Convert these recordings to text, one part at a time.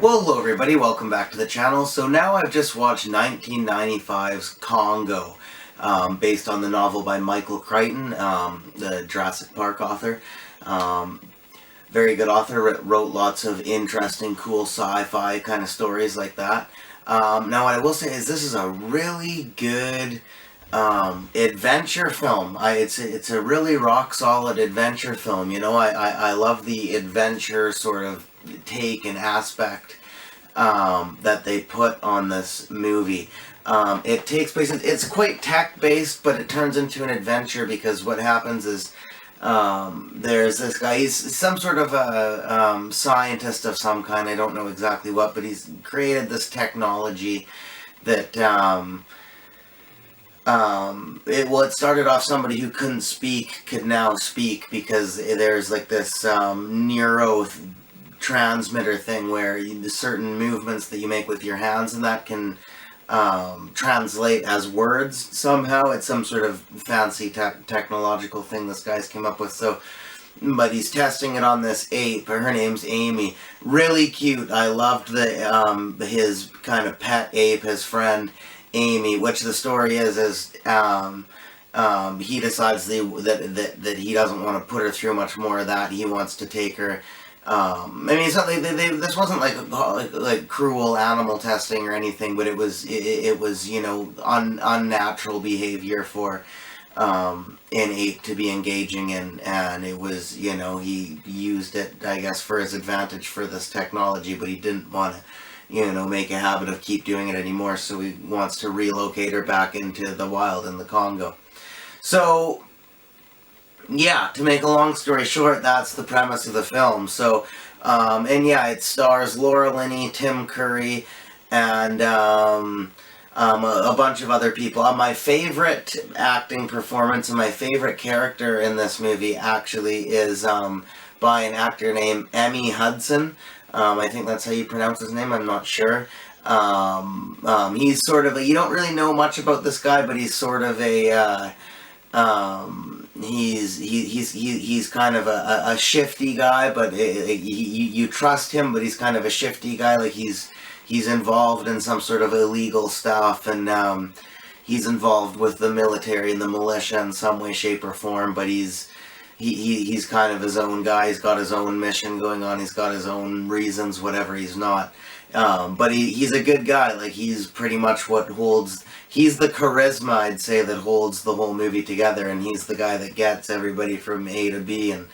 Well, hello everybody, welcome back to the channel. So now I've just watched 1995's Congo, based on the novel by Michael Crichton, the Jurassic Park author. Very good author, wrote lots of interesting, cool sci-fi kind of stories like that. Now what I will say is this is a really good adventure film. It's a really rock solid adventure film. You know, I love the adventure sort of take and aspect that they put on this movie. It takes place, it's quite tech based, but it turns into an adventure because what happens is there's this guy, he's some sort of a scientist of some kind, I don't know exactly what, but he's created this technology that it started off somebody who couldn't speak could now speak because there's like this neurotransmitter thing where certain movements that you make with your hands and that can translate as words somehow. It's some sort of fancy technological thing this guy's came up with. So, but he's testing it on this ape. Her name's Amy. Really cute. I loved his kind of pet ape, his friend Amy. Which the story is he decides that he doesn't want to put her through much more of that. He wants to take her. I mean, it's not like this wasn't like cruel animal testing or anything, but it was you know unnatural behavior for an ape to be engaging in, and it was, you know, he used it, I guess, for his advantage for this technology, but he didn't want to, you know, make a habit of keep doing it anymore, so he wants to relocate her back into the wild in the Congo. So, yeah, to make a long story short, that's the premise of the film. So, and yeah, it stars Laura Linney, Tim Curry, and a bunch of other people. My favorite acting performance and my favorite character in this movie actually is by an actor named Emmy Hudson. I think that's how you pronounce his name, I'm not sure. He's sort of you don't really know much about this guy, but he's sort of a, he's kind of a shifty guy, but you trust him, but he's kind of a shifty guy, like he's involved in some sort of illegal stuff, and he's involved with the military and the militia in some way, shape, or form, but he's kind of his own guy. He's got his own mission going on. He's got his own reasons, whatever he's not. But he's a good guy. Like, he's pretty much what holds... He's the charisma, I'd say, that holds the whole movie together, and he's the guy that gets everybody from A to B, and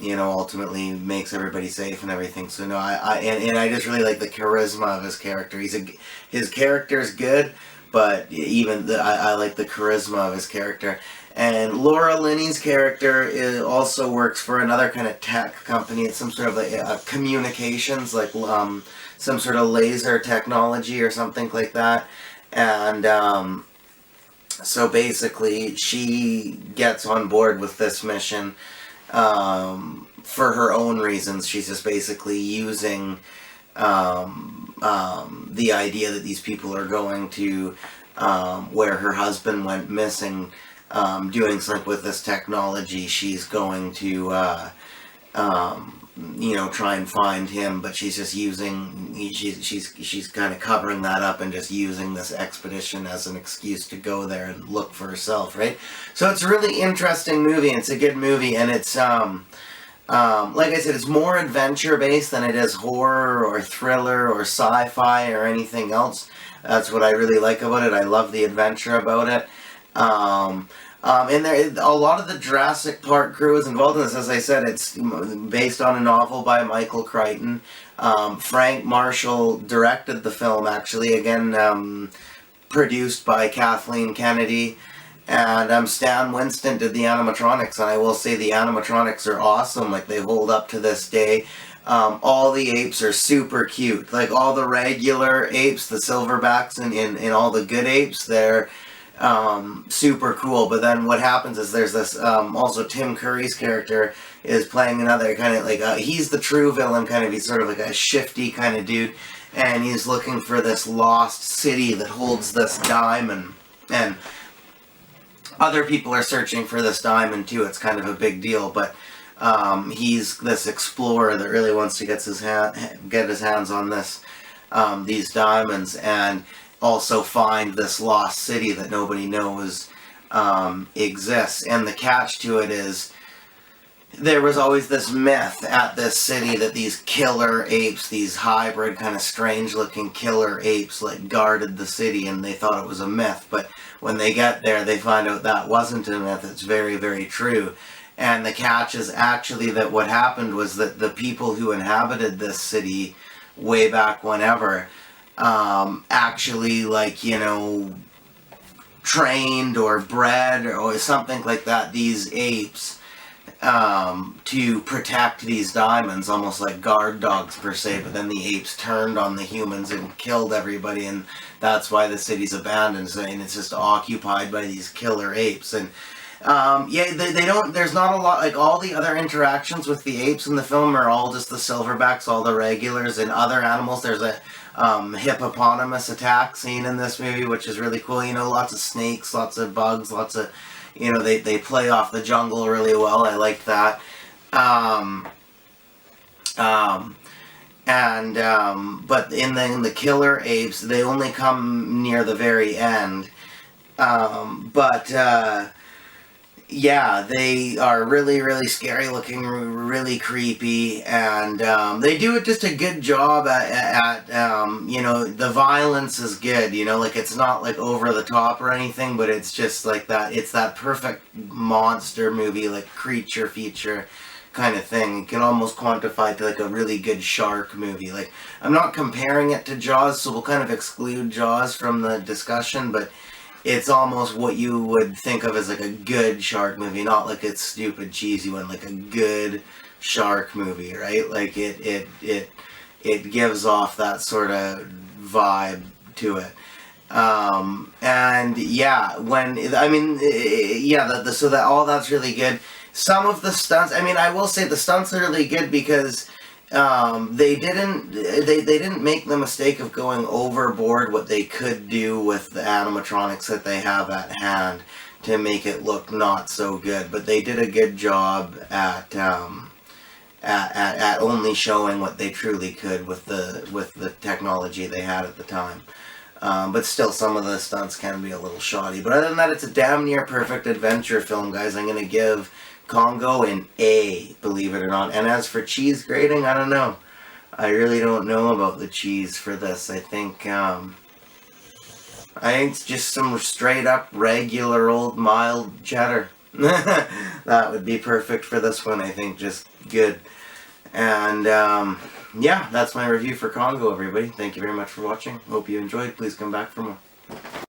you know, ultimately makes everybody safe and everything. So no, I just really like the charisma of his character. His character's good, but even I like the charisma of his character. And Laura Linney's character also works for another kind of tech company. It's some sort of like communications, like some sort of laser technology or something like that. And so basically, she gets on board with this mission for her own reasons. She's just basically using the idea that these people are going to where her husband went missing, doing something with this technology. She's going to you know, try and find him, but she's just using, she's kind of covering that up and just using this expedition as an excuse to go there and look for herself, right? So it's a really interesting movie, and it's a good movie, and it's like I said, it's more adventure based than it is horror or thriller or sci-fi or anything else. That's what I really like about it. I love the adventure about it. And there, a lot of the Jurassic Park crew is involved in this. As I said, it's based on a novel by Michael Crichton. Frank Marshall directed the film, actually, again, produced by Kathleen Kennedy. And Stan Winston did the animatronics, and I will say the animatronics are awesome. Like, they hold up to this day. All the apes are super cute. Like, all the regular apes, the silverbacks, and all the good apes, they're super cool. But then what happens is there's this also Tim Curry's character is playing another kind of like he's the true villain, kind of. He's sort of like a shifty kind of dude, and he's looking for this lost city that holds this diamond, and other people are searching for this diamond too. It's kind of a big deal, but He's this explorer that really wants to get his hands on these diamonds, and also find this lost city that nobody knows exists. And the catch to it is, there was always this myth at this city that these killer apes, these hybrid kind of strange looking killer apes, like guarded the city, and they thought it was a myth. But when they get there, they find out that wasn't a myth. It's very, very true. And the catch is actually that what happened was that the people who inhabited this city way back whenever, actually, like, you know, trained or bred or something like that these apes to protect these diamonds, almost like guard dogs per se. But then the apes turned on the humans and killed everybody, and that's why the city's abandoned, and it's just occupied by these killer apes. And yeah, they don't, there's not a lot, like, all the other interactions with the apes in the film are all just the silverbacks, all the regulars, and other animals. There's a hippopotamus attack scene in this movie, which is really cool. You know, lots of snakes, lots of bugs, lots of, you know, they play off the jungle really well. I like that. But in the killer apes, they only come near the very end. Yeah, they are really, really scary looking, really creepy, and they do just a good job at you know, the violence is good, you know, like, it's not like over the top or anything, but it's just like that, it's that perfect monster movie, like creature feature kind of thing. You can almost quantify it to like a really good shark movie. Like, I'm not comparing it to Jaws, so we'll kind of exclude Jaws from the discussion, but it's almost what you would think of as like a good shark movie, not like a stupid cheesy one, like a good shark movie, right? Like it gives off that sort of vibe to it. And yeah, so that all that's really good. Some of the stunts, I mean, I will say the stunts are really good because they didn't make the mistake of going overboard what they could do with the animatronics that they have at hand to make it look not so good. But they did a good job at only showing what they truly could with the technology they had at the time. But still, some of the stunts can be a little shoddy. But other than that, it's a damn near perfect adventure film, guys. I'm going to give Congo an A, believe it or not. And as for cheese grating, I don't know. I really don't know about the cheese for this. I think it's just some straight up regular old mild cheddar. That would be perfect for this one. I think just good. And yeah, that's my review for Congo, everybody. Thank you very much for watching. Hope you enjoyed. Please come back for more.